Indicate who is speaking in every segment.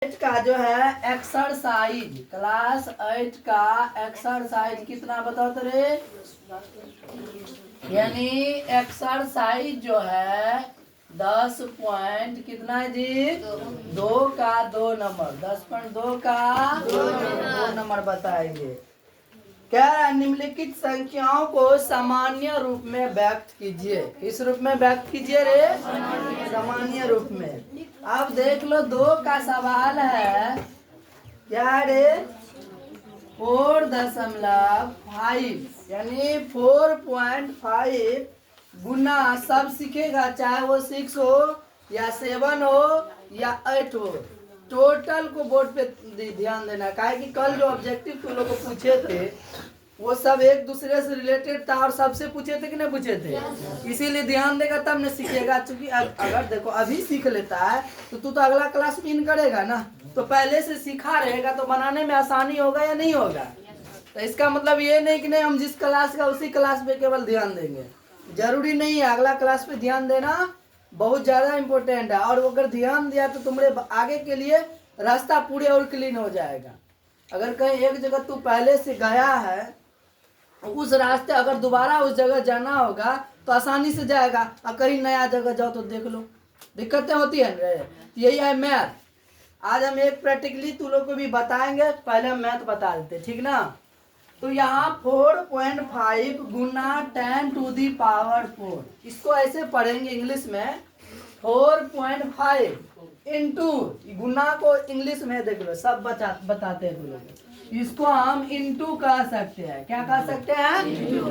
Speaker 1: 8 का जो है एक्सरसाइज, क्लास 8 का एक्सरसाइज कितना बताओ तो रे। यानी एक्सरसाइज जो है 10 पॉइंट कितना है जी, 2 का 2 नंबर, 10.2 का 2 नंबर बताएंगे। क्या निम्नलिखित संख्याओं को सामान्य रूप में व्यक्त कीजिए। किस रूप में व्यक्त कीजिए रे, सामान्य रूप में। अब देख लो 2 का सवाल है क्या रे, 4.5 यानी 4.5 गुना सब सीखेगा, चाहे वो 6 हो या 7 हो या 8 हो। टोटल को बोर्ड पे ध्यान देना, काहे कि कल जो ऑब्जेक्टिव तुम लोग को पूछे थे वो सब एक दूसरे से रिलेटेड था और सबसे पूछे थे कि नहीं पूछे थे, इसीलिए ध्यान देगा तब न सीखेगा। क्योंकि अगर देखो अभी सीख लेता है तो तू तो अगला क्लास में इन करेगा ना, तो पहले से सीखा रहेगा तो बनाने में आसानी होगा या नहीं होगा। तो इसका मतलब ये नहीं कि नहीं हम जिस क्लास का उसी क्लास पे केवल ध्यान देंगे, जरूरी नहीं है। अगला क्लास पे ध्यान देना बहुत ज्यादा इम्पोर्टेंट है, और अगर ध्यान दिया तो तुम्हारे आगे के लिए रास्ता पूरे और क्लीन हो जाएगा। अगर कहीं एक जगह तू पहले से गया है, उस रास्ते अगर दोबारा उस जगह जाना होगा तो आसानी से जाएगा, और कहीं नया जगह जाओ तो देख लो दिक्कतें होती है रे। यही है मैथ। आज हम एक प्रैक्टिकली तू लोग को भी बताएंगे, पहले हम मैथ बता देते, ठीक ना। तो यहाँ 4.5 गुना 10 टू दी पावर 4, इसको ऐसे पढ़ेंगे इंग्लिश में 4.5 इंटू, गुना को इंग्लिश में देख लो सब बताते हैं तुम लोग। इसको हम इंटू कह सकते हैं, क्या कह सकते हैं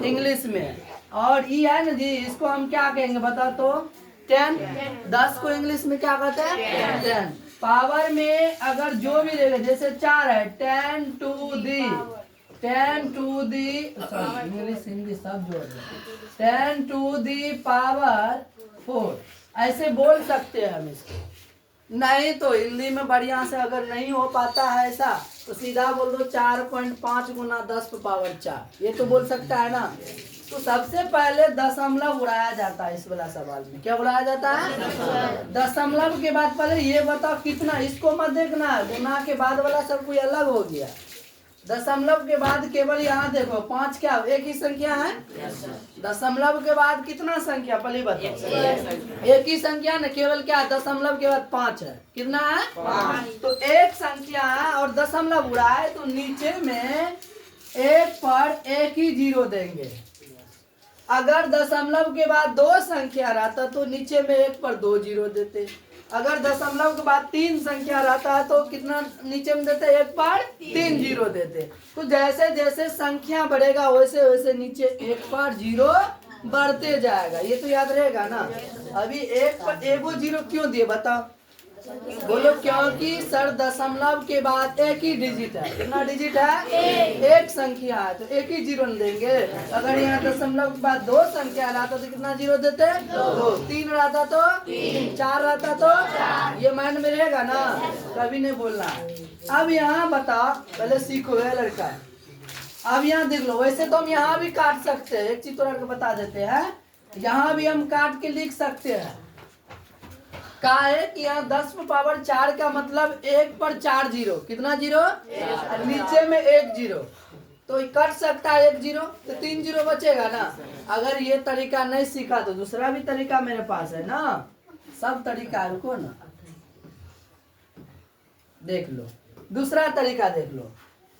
Speaker 1: इंग्लिश में। और ये है ना जी, इसको हम क्या कहेंगे बता तो 10। 10 को इंग्लिश में क्या कहते हैं 10। पावर में अगर जो भी रहेगा, जैसे 4 है 10 टू दी इंग्लिश हिंदी सब जोड़ रहे 10 टू दी पावर 4, ऐसे बोल सकते हैं हम इसको। नहीं तो हिंदी में बढ़िया से अगर नहीं हो पाता है ऐसा तो सीधा बोल दो 4.5 गुना 10 पावर 4, ये तो बोल सकता है ना। तो सबसे पहले दशमलव उड़ाया जाता है इस वाला सवाल में। क्या उड़ाया जाता है, दशमलव के बाद पहले ये बताओ कितना, इसको मत देखना, गुना के बाद वाला सब कोई अलग हो गया। दशमलव के बाद केवल यहाँ देखो 5 क्या एक ही संख्या है, दशमलव के बाद कितना संख्या पहले बताओ, एक ही संख्या न, केवल क्या दशमलव के बाद 5 है, कितना है 5। तो एक संख्या है और दशमलव उड़ा है तो नीचे में एक पर एक ही जीरो देंगे। अगर दशमलव के बाद 2 संख्या रहता तो नीचे में एक पर 2 जीरो देते। अगर दशमलव के बाद 3 संख्या रहता है तो कितना नीचे में देते, एक पर 3 जीरो देते। तो जैसे जैसे संख्या बढ़ेगा वैसे वैसे नीचे एक पर जीरो बढ़ते जाएगा, ये तो याद रहेगा ना। अभी एक पर एगो जीरो क्यों दिए बताओ, बोलो क्योंकि सर दशमलव के बाद एक ही डिजिट है। कितना डिजिट है, एक संख्या है तो एक ही जीरो देंगे। अगर यहाँ दशमलव के बाद 2 संख्या रहता तो कितना जीरो देते, 2। 3 रहता तो 3, 4 रहता तो, ये माइंड में रहेगा ना, कभी नहीं बोलना। अब यहाँ बताओ, पहले सीखो है लड़का। अब यहाँ देख लो, वैसे तो हम यहाँ भी काट सकते हैं, एक चीज तो लड़का बता देते हैं, यहाँ भी हम काट के लिख सकते हैं। का है कि यहाँ 10 पावर 4 का मतलब 1 पर 4 जीरो, कितना जीरो, नीचे में 1 जीरो, तो कट सकता है 1 जीरो, तो 3 जीरो बचेगा ना। अगर ये तरीका नहीं सीखा तो दूसरा भी तरीका मेरे पास है ना, सब तरीका रुको ना, देख लो दूसरा तरीका देख लो।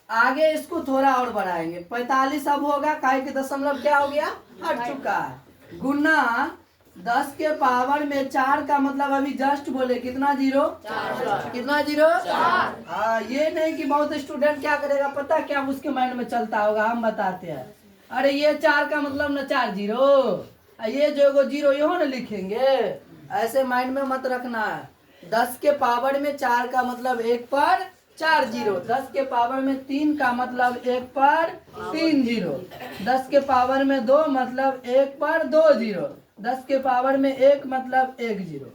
Speaker 1: आगे इसको थोड़ा और बढ़ाएंगे, 45 अब होगा, काहे कि दशमलव क्या हो गया हट चुका है, गुना 10 के पावर में 4 का मतलब अभी जस्ट बोले कितना जीरो, 4। कितना जीरो, 4। हाँ, ये नहीं कि बहुत स्टूडेंट क्या करेगा पता क्या उसके माइंड में चलता होगा, हम बताते हैं। अरे ये 4 का मतलब ना 4 जीरो, ये जो जीरो यो ना लिखेंगे, ऐसे माइंड में मत रखना है। 10 के पावर में 4 का मतलब 1 पर 4 जीरो, 10 के पावर में 3 का मतलब 1 पर 3 जीरो, 10 के पावर में 2 मतलब 1 पर 2 जीरो, 10 के पावर में 1 मतलब 1 जीरो।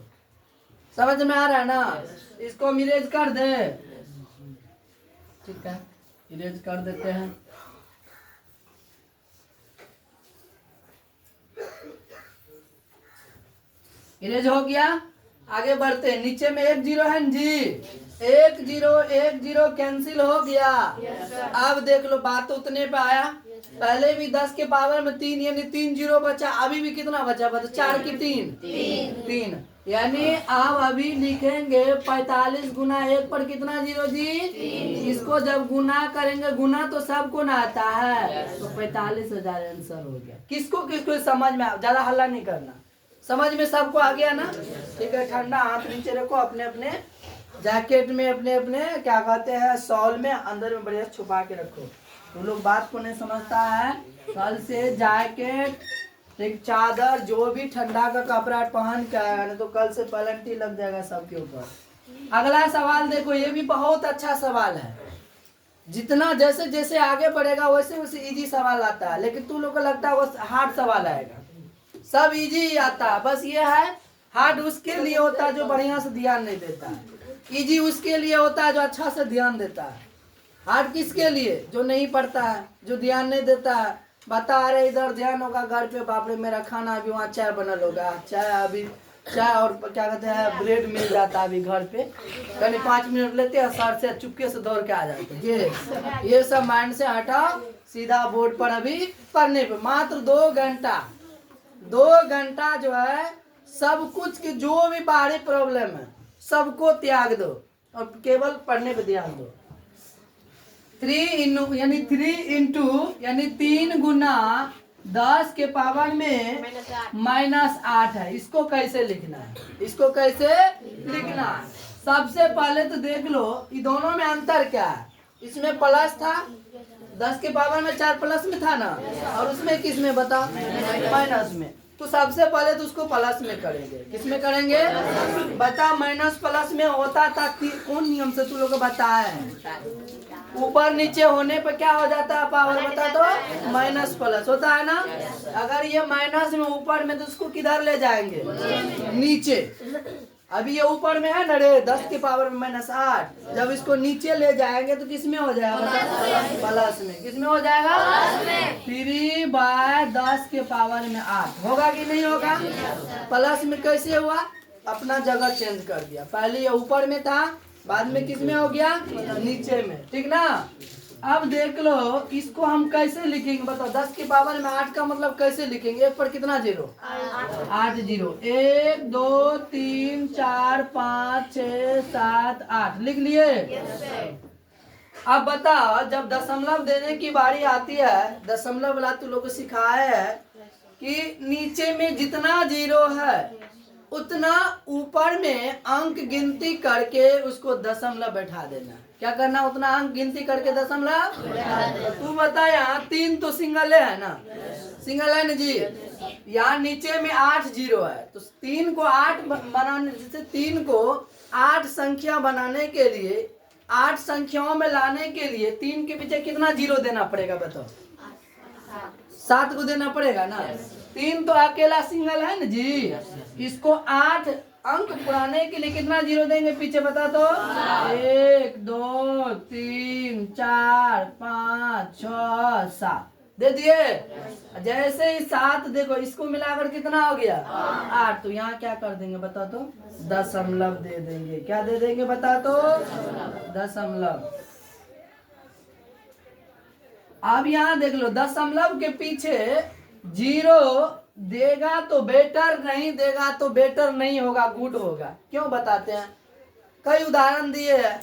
Speaker 1: समझ में आ रहा है ना। इसको हम इरेज कर दे, ठीक है इरेज कर देते हैं। इरेज हो गया। आगे बढ़ते हैं। नीचे में 1 0 है न जी, 1 0 1 0 कैंसिल हो गया। अब देख लो बात तो उतने पे आया। पहले भी 10 के पावर में 3 यानी 3 0 बचा। अभी भी कितना बचा? बता 4 की 3 यानी आप अभी लिखेंगे 45 गुना 1 पर कितना जीरो जी? इसको जब गुना करेंगे, गुना तो सबको ना आता है, तो 45,000 आंसर हो गया। किसको किसको समझ में? ज्यादा हल्ला नहीं करना, समझ में सबको आ गया ना? ठीक है, ठंडा हाथ नीचे रखो, अपने अपने जैकेट में, अपने अपने क्या कहते हैं शॉल में अंदर में बढ़िया छुपा के रखो। तो लोग बात को नहीं समझता है। कल से जैकेट, एक चादर, जो भी ठंडा का कपड़ा पहन के आएगा ना, तो कल से पेनल्टी लग जाएगा सबके ऊपर। अगला सवाल देखो, ये भी बहुत अच्छा सवाल है। जितना जैसे जैसे आगे बढ़ेगा वैसे वैसे इजी सवाल आता है, लेकिन तू लोग को लगता है वो हार्ड सवाल आएगा। सब इजी ही आता है, बस ये है हार्ड उसके लिए होता है जो बढ़िया से ध्यान नहीं देता है, इजी उसके लिए होता है जो अच्छा से ध्यान देता है। हार्ड किसके लिए? जो नहीं पढ़ता है, जो ध्यान नहीं देता है। बता रहे इधर ध्यान होगा घर पे, बाप रे मेरा खाना अभी वहाँ चाय बनल होगा, चाय अभी चाय और क्या कहते हैं ब्रेड मिल जाता है अभी घर पे, कहीं 5 मिनट लेते हैं, सर से चुपके से दौड़ के आ जाते हैं। ये सब माइंड से हटाओ, सीधा बोर्ड पर अभी पढ़ने पे। मात्र 2 घंटा जो है सब कुछ की जो भी बाहरी प्रॉब्लम है सबको त्याग दो और केवल पढ़ने पे ध्यान दो। 3 गुना 10 के पावर में -8 है। इसको कैसे लिखना है? इसको कैसे लिखना है? सबसे पहले तो देख लो ये दोनों में अंतर क्या है। इसमें प्लस था, 10 के पावर में 4 प्लस में था ना, और उसमें किस में बता? माइनस में। तो सबसे पहले तो उसको प्लस में करेंगे। किस में करेंगे? बता माइनस प्लस में होता था कि कौन नियम से तू लोग को बताया है? ऊपर नीचे होने पर क्या हो जाता है पावर? बता तो माइनस प्लस होता है ना। अगर ये माइनस में ऊपर में तो उसको किधर ले जाएंगे? नीचे। अभी ये ऊपर में है ना रे, 10 के पावर में -8, जब इसको नीचे ले जाएंगे तो किस में हो जाएगा? प्लस में। किस में हो जाएगा? 3/10 के पावर में 8 होगा कि नहीं होगा? प्लस में कैसे हुआ? अपना जगह चेंज कर दिया, पहले ये ऊपर में था, बाद में किस में हो गया? नीचे में। ठीक ना? अब देख लो इसको हम कैसे लिखेंगे बताओ। 10 की पावर में 8 का मतलब कैसे लिखेंगे? 1 पर कितना जीरो? 8 जीरो। 1 2 3 4 5 6 7 8 लिख लिए। अब बताओ जब दशमलव देने की बारी आती है, दशमलव वाला तू लोग को सिखाया है कि नीचे में जितना जीरो है उतना ऊपर में अंक गिनती करके उसको दशमलव बैठा देना। क्या करना? उतना अंक गिनती करके दशमलव। तू बता, यहाँ 3 तो सिंगल है ना, सिंगल है ना जी। यहाँ नीचे में 8 जीरो है, तो 3 को 8 बनाने, जैसे 3 को 8 संख्या बनाने के लिए, 8 संख्याओं में लाने के लिए 3 के पीछे कितना जीरो देना पड़ेगा बताओ? 7 को देना पड़ेगा ना। 3 तो अकेला सिंगल है ना जी। इसको 8 अंक पुराने के लिए कितना जीरो देंगे पीछे बता तो? 1 2 3 4 5 6 7 दे दिए। जैसे ही 7 देखो इसको मिलाकर कितना हो गया? 8। तो यहाँ क्या कर देंगे बता तो? दशमलव दे देंगे। क्या दे देंगे बता तो? दशमलव। अब यहाँ देख लो दशमलव के पीछे जीरो देगा तो बेटर, नहीं देगा तो बेटर नहीं होगा, गुड होगा। क्यों बताते हैं? कई उदाहरण दिए हैं।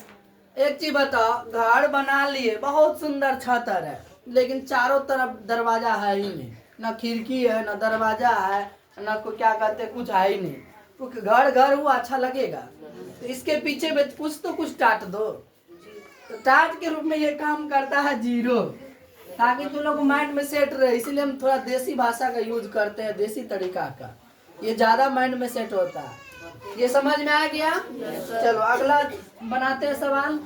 Speaker 1: एक चीज बताओ, घर बना लिए, बहुत सुंदर छतर है, लेकिन चारों तरफ दरवाजा है ही नहीं, ना खिड़की है ना दरवाजा है ना कोई क्या कहते कुछ है ही नहीं, क्योंकि घर हुआ अच्छा लगेगा। तो इसके पीछे कुछ तो कुछ टाट दो। तो टाट के रूप में ये काम करता है जीरो, ताकि तुम लोग माइंड में सेट रहे। इसीलिए हम थोड़ा देसी भाषा का यूज करते हैं, देसी तरीका का, ये ज्यादा माइंड में सेट होता है। ये समझ में आ गया? चलो अगला बनाते हैं सवाल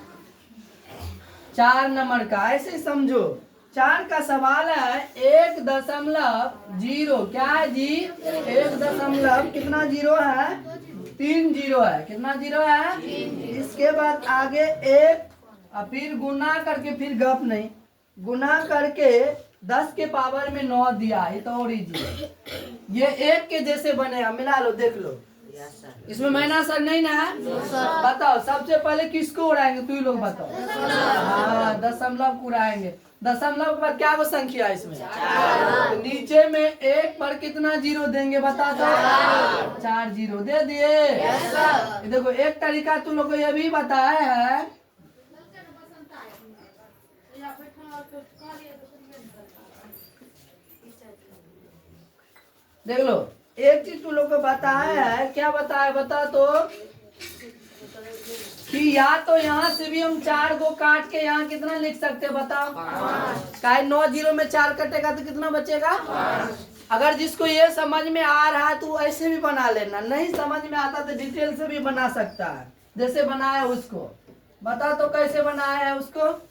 Speaker 1: 4 नंबर का। ऐसे ही समझो, 4 का सवाल है 1.0। क्या है जी? 1 कितना जीरो है? 3 जीरो है। कितना जीरो है? इसके बाद आगे 1 और फिर गुना करके, फिर गप नहीं, गुना करके 10 के पावर में 9 दिया। ये तो और इजी है, ये 1 के जैसे बनेगा। मिला लो, देख लो, इसमें माइनस सर नहीं ना है? बताओ सबसे पहले किसको उड़ाएंगे, तू ही लोग बताओ। हाँ, दशमलव को उड़ाएंगे। दशमलव के बाद क्या वो संख्या है इसमें? तो नीचे में एक पर कितना जीरो देंगे बता दो? 4 जीरो दे दिए। देखो एक तरीका तुम लोग को ये भी बताया है, देख लो एक चीज तुम लोग को बताया है, क्या बताया बता तो, कि या तो यहाँ से भी हम 4 को काट के यहाँ कितना लिख सकते हैं बताओ? काहे 9 जीरो में 4 कटेगा तो कितना बचेगा? अगर जिसको ये समझ में आ रहा है तो ऐसे भी बना लेना, नहीं समझ में आता तो डिटेल से भी बना सकता है, जैसे बनाया उसको बता तो कैसे बनाया है उसको।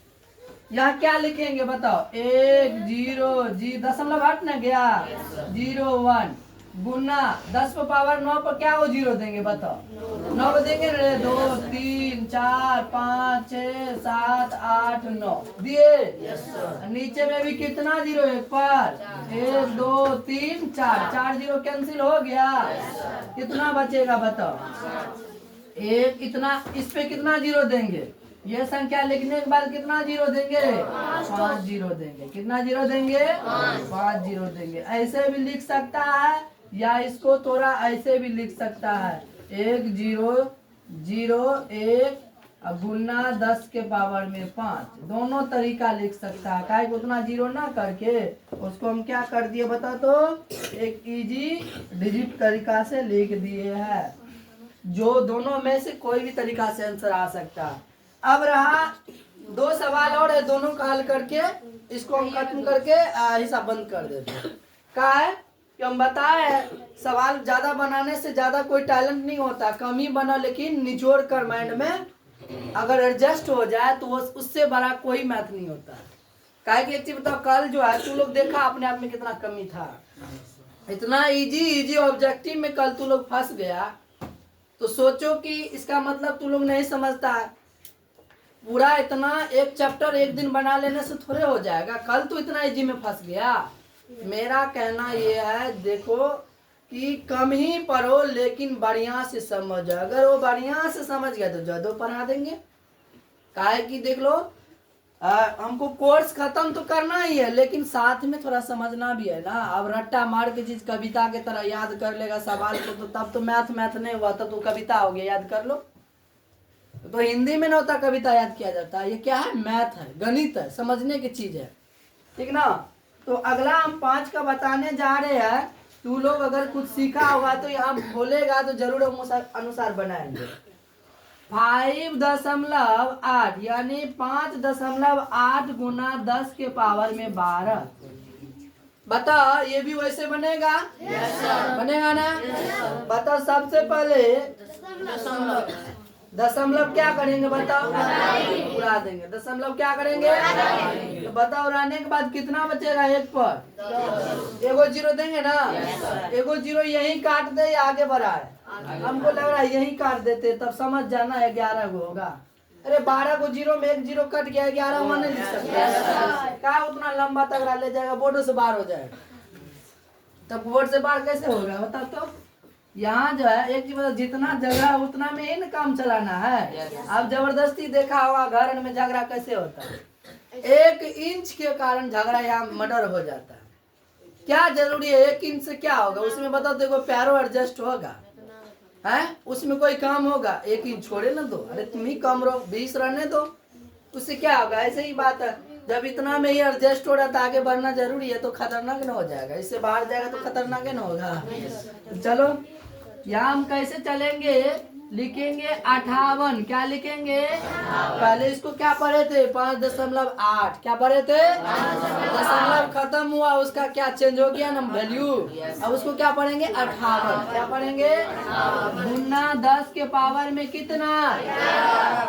Speaker 1: यहाँ क्या लिखेंगे बताओ? 1 0 जी दशमलव हट ना गया, 0 1 गुना 10 पर पावर 9 पर क्या वो जीरो देंगे बताओ? 9 को देंगे 2 3 4 5 6 7 8 9 दिए। नीचे में भी कितना जीरो है पर? 1 2 3 4 जीरो कैंसिल हो गया। कितना बचेगा बताओ? एक इतना, इस पे कितना जीरो देंगे? ये संख्या लिखने के बाद कितना जीरो देंगे? 5 जीरो देंगे। कितना जीरो देंगे? 5 जीरो देंगे। ऐसे भी लिख सकता है या इसको थोड़ा ऐसे भी लिख सकता है, 1 0 0 1 गुना 10 के पावर में 5, दोनों तरीका लिख सकता है। काहे को उतना जीरो ना करके उसको हम क्या कर दिए बता तो? एक इजी डिजिट तरीका से लिख दिए है, जो दोनों में से कोई भी तरीका से आंसर आ सकता है। अब रहा 2 सवाल और है, दोनों का हल करके इसको हम खत्म करके हिसाब बंद कर देते हैं। क्या है कि हम बताए सवाल ज्यादा बनाने से ज्यादा कोई टैलेंट नहीं होता, कम ही बना, लेकिन निचोड़ कर माइंड में अगर एडजस्ट हो जाए तो उससे बड़ा कोई मैथ नहीं होता। काहे कि एक चीज बताओ, कल जो है तू लोग देखा अपने आप में कितना कमी था, इतना इजी ऑब्जेक्टिव में कल तू लोग फंस गया, तो सोचो कि इसका मतलब तू लोग नहीं समझता है। पूरा इतना एक चैप्टर एक दिन बना लेने से थोड़े हो जाएगा, कल तो इतना इजी में फंस गया। मेरा कहना ये है देखो कि कम ही पढ़ो लेकिन बढ़िया से समझो, अगर वो बढ़िया से समझ गया तो ज्यादा पढ़ा देंगे। काहे कि देख लो हमको कोर्स खत्म तो करना ही है, लेकिन साथ में थोड़ा समझना भी है ना। अब रट्टा मार के चीज कविता के तरह याद कर लेगा सवाल को तो तब तो मैथ नहीं हुआ, तब तो कविता हो गया, याद कर लो। तो हिंदी में ना होता कविता याद किया जाता है, ये क्या है? मैथ है, गणित है, समझने की चीज है, ठीक ना। तो अगला हम 5 का बताने जा रहे हैं। तू लोग अगर कुछ सीखा होगा तो यहाँ बोलेगा तो जरूर हम अनुसार बनाएंगे। 5.8 यानी 5.8 गुना 10 के पावर में 12। बता ये भी वैसे बनेगा? बनेगा ना? बता सबसे पहले दशमलव क्या करेंगे बताओ? उड़ा देंगे। दशमलव क्या करेंगे? तो बताओ उड़ाने के बाद कितना बचेगा? 1 पर एगो जीरो देंगे ना, एगो जीरो यही काट दे या आगे बढ़ाए? हमको लग रहा है यही काट देते, तब समझ जाना 11 गो होगा। अरे 12 को जीरो में 1 जीरो कट गया, 11 वहां नहीं लिख सकते क्या? उतना लंबा तगड़ा ले जाएगा, बोर्ड से बाहर हो जाएगा। तब बोर्ड से बाहर कैसे होगा बताओ तो? यहाँ जो है एक चीज, जितना जगह उतना में ही ना काम चलाना है। अब जबरदस्ती देखा होगा घर में झगड़ा कैसे होता है, 1 इंच के कारण झगड़ा यहाँ मर्डर हो जाता है। क्या जरूरी है 1 इंच से क्या होगा उसमें बताओ? देखो प्यारो एडजस्ट होगा है, उसमें कोई काम होगा? 1 इंच छोड़े ना दो, अरे तुम ही कम रहो, 20 रहने दो, उससे क्या होगा? ऐसे ही बात है, जब इतना में ही एडजस्ट हो रहा था, आगे बढ़ना जरूरी है तो खतरनाक न हो जाएगा, इससे बाहर जाएगा तो खतरनाक न होगा। चलो यहाँ हम कैसे चलेंगे? लिखेंगे 58। क्या लिखेंगे? पहले इसको क्या पढ़े थे? 5.8। क्या पढ़े थे? दशमलव खत्म हुआ, उसका क्या चेंज हो गया ना वैल्यू। अब उसको क्या पढ़ेंगे? 58। क्या पढ़ेंगे? गुना 10 के पावर में कितना?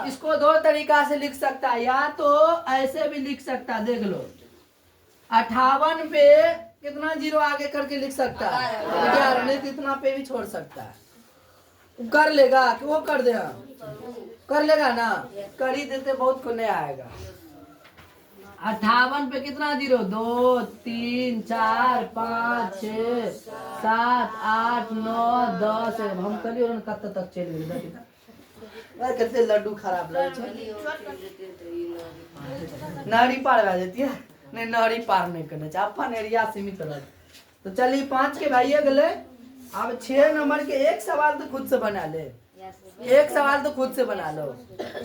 Speaker 1: इसको 2 तरीका से लिख सकता है, या तो ऐसे भी लिख सकता है, देख लो 58 पे कितना जीरो आगे करके लिख सकता है? 11। नहीं तो इतना पे भी छोड़ सकता है, कर लेगा कि वो कर देगा? कर लेगा ना, कर ही देते, बहुत को नहीं आएगा। 58 पे कितना जीरो? 2 3 4 5 6 7 8 9 10। हम कलियो कत तक चल गेल कते लड्डू खराब लगे छै। नारी पार भए जेती है नहीं, नारी पार नहीं करना चाहिए, अपन एरिया सीमित रह। तो चलिए 5 के भाइये गले। अब 6 नंबर के एक सवाल तो खुद से बना ले, एक सवाल तो खुद से बना लो।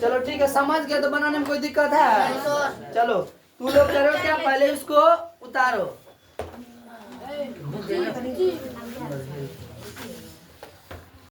Speaker 1: चलो ठीक है, समझ गए तो बनाने में कोई दिक्कत है? चलो तू लोग करो क्या, पहले उसको उतारो।